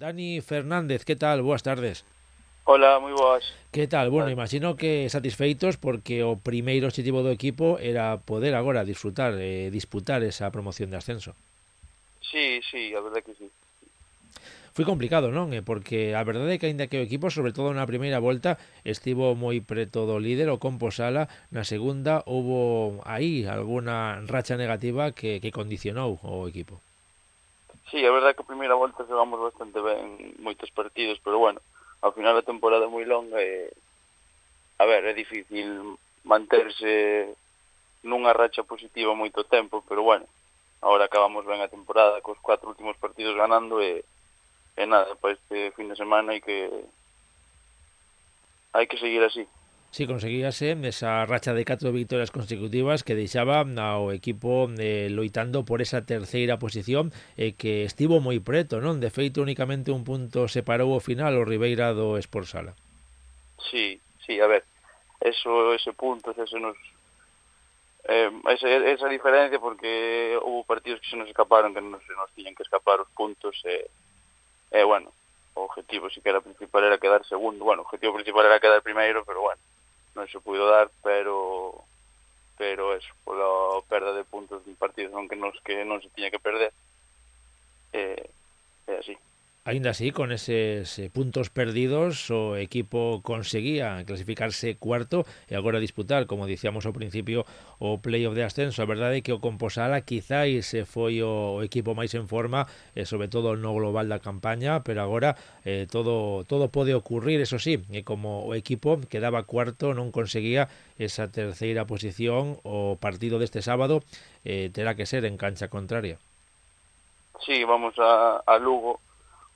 Dani Fernández, ¿qué tal? Boas tardes. Hola, moi boas. Que tal? Bueno, Tal? imagino que satisfeitos porque o primeiro objetivo do equipo era poder agora disfrutar, disputar esa promoción de ascenso. Sí, a verdade que sí. Foi complicado, non? Porque a verdade é que aínda que o equipo, sobre todo na primeira volta, estivo moi preto do líder, o Composala, na segunda houbo aí alguna racha negativa que condicionou o equipo. Sí, a verdade que a primeira volta xogamos bastante ben moitos partidos, pero bueno, ao final a temporada é moi longa e, a ver, é difícil manterse nunha racha positiva moito tempo, pero bueno, agora acabamos ben a temporada cos 4 últimos partidos ganando e nada, para este fin de semana hai que seguir así. Si conseguíase esa racha de 4 vitorias consecutivas que deixaba ao equipo loitando por esa terceira posición que estivo moi preto, non? De feito, únicamente un punto separou o final o Ribeira do Sport Sala. Sí, a ver, ese punto, ese nos esa diferencia porque houve partidos que se nos escaparon que non se nos tiñan que escapar os puntos bueno, o objetivo si que era principal era quedar segundo, bueno, o objetivo principal era quedar primeiro, pero bueno, non se puido dar, pero eso, pola perda de puntos en partidos que non se tiña que perder, é así. Aínda así, con eses puntos perdidos, o equipo conseguía clasificarse cuarto e agora disputar, como dicíamos ao principio, o playoff de ascenso. A verdade é que o Composala quizáis foi o equipo máis en forma, sobre todo no global da campaña, pero agora todo pode ocurrir, eso sí, e como o equipo quedaba cuarto non conseguía esa terceira posición, o partido deste sábado terá que ser en cancha contraria. Sí, vamos a Lugo,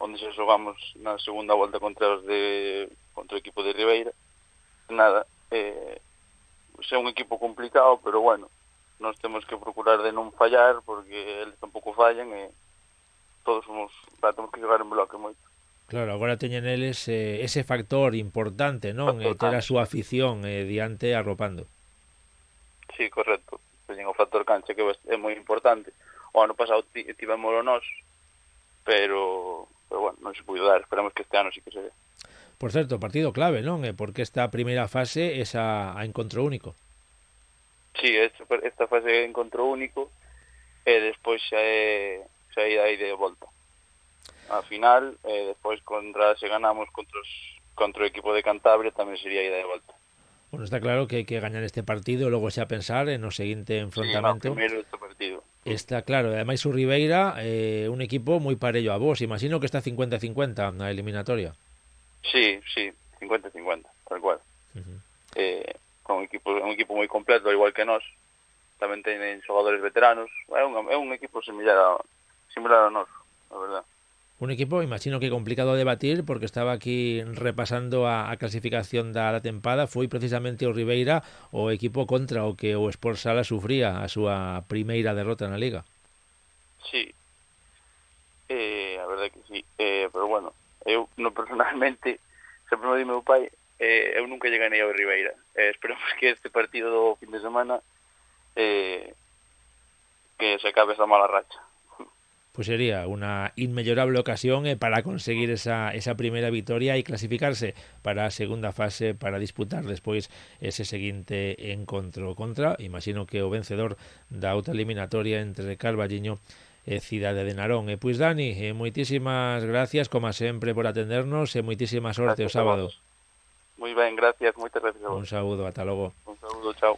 onde se xogamos na segunda volta contra o equipo de Ribeira. Nada, é un equipo complicado, pero bueno, nós temos que procurar de non fallar, porque eles tampouco fallan e todos temos que xogar en bloque moito. Claro, agora teñen eles ese factor importante, non? Factor Ter a cancha. súa afición diante arropando. Sí, correcto. Teñen o factor cancha que é moi importante. O ano pasado tivémolo nós, pero bueno, non se puido dar. Esperamos que este ano sí que se dé. Por certo, partido clave, non? Porque esta primeira fase é a encontro único. Sí, esta fase é encontro único e despois xa é aí de volta. A final, despois se ganamos contra o equipo de Cantabria tamén sería ida de volta. Bueno, está claro que hai que gañar este partido e logo xa pensar en o seguinte Sí, no, enfrontamento. primeiro este partido. Está claro, e ademais o Ribeira un equipo moi parello a vos. Imagino que está 50-50 na eliminatoria. Sí, 50-50, tal cual. Uh -huh. Un equipo moi completo, igual que nós. Tamén teñen xogadores veteranos. É un equipo similar ao noso, a verdade. Un equipo, imagino que complicado de batir, porque estaba aquí repasando a clasificación da tempada, foi precisamente o Ribeira o equipo contra o que o Sport Sala sufría a súa primeira derrota na Liga. Sí, a verdade que sí. Pero bueno, eu no personalmente, sempre me di meu pai, eu nunca lle ganei ao Ribeira. Esperamos que este partido do fin de semana que se acabe esa mala racha. Pues sería una inmejorable ocasión para conseguir esa primera victoria y clasificarse para a segunda fase para disputar despois ese seguinte encontro contra, imagino que o vencedor da outra eliminatoria entre Carballiño e Cidade de Narón. E pois Dani, moitísimas gracias como sempre por atendernos e moitísima sorte o Gracias a vos. sábado. Moi ben, gracias, moitas gracias a Un vos. saúdo, ata logo. Un saúdo, chao.